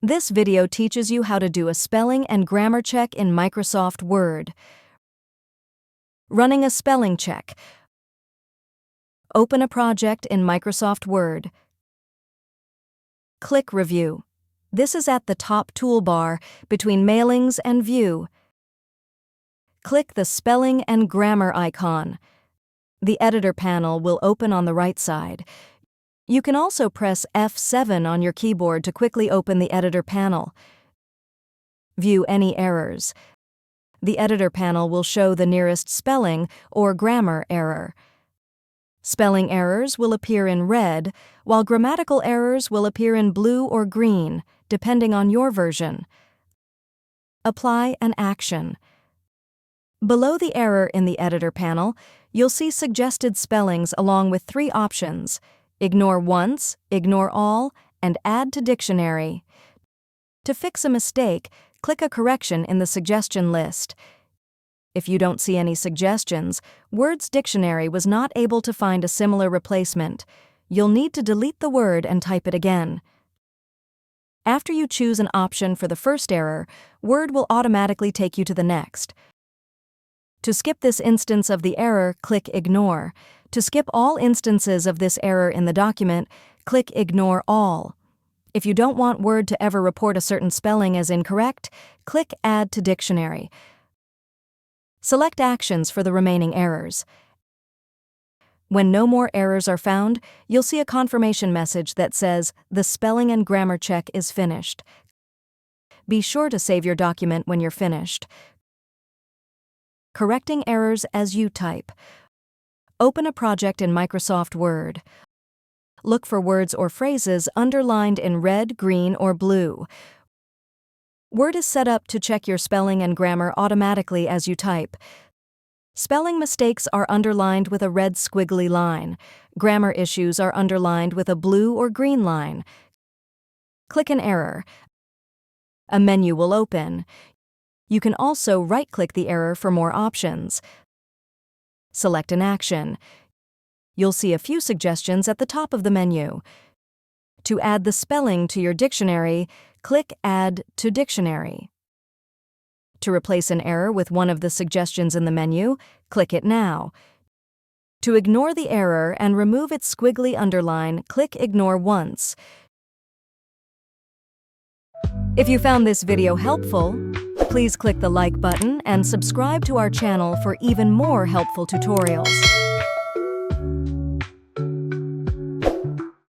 This video teaches you how to do a spelling and grammar check in Microsoft Word. Running a spelling check. Open a project in Microsoft Word. Click Review. This is at the top toolbar between Mailings and View. Click the Spelling and Grammar icon. The Editor panel will open on the right side. You can also press F7 on your keyboard to quickly open the Editor panel. View any errors. The Editor panel will show the nearest spelling or grammar error. Spelling errors will appear in red, while grammatical errors will appear in blue or green, depending on your version. Apply an action. Below the error in the Editor panel, you'll see suggested spellings along with 3 options: Ignore once, ignore all, and add to dictionary. To fix a mistake, click a correction in the suggestion list. If you don't see any suggestions, Word's dictionary was not able to find a similar replacement. You'll need to delete the word and type it again. After you choose an option for the first error, Word will automatically take you to the next. To skip this instance of the error, click Ignore. To skip all instances of this error in the document, click Ignore All. If you don't want Word to ever report a certain spelling as incorrect, click Add to Dictionary. Select actions for the remaining errors. When no more errors are found, you'll see a confirmation message that says, "The spelling and grammar check is finished." Be sure to save your document when you're finished. Correcting errors as you type. Open a project in Microsoft Word. Look for words or phrases underlined in red, green, or blue. Word is set up to check your spelling and grammar automatically as you type. Spelling mistakes are underlined with a red squiggly line. Grammar issues are underlined with a blue or green line. Click an error. A menu will open. You can also right-click the error for more options. Select an action. You'll see a few suggestions at the top of the menu. To add the spelling to your dictionary, click Add to Dictionary. To replace an error with one of the suggestions in the menu, click it now. To ignore the error and remove its squiggly underline, click Ignore once. If you found this video helpful, please click the like button and subscribe to our channel for even more helpful tutorials.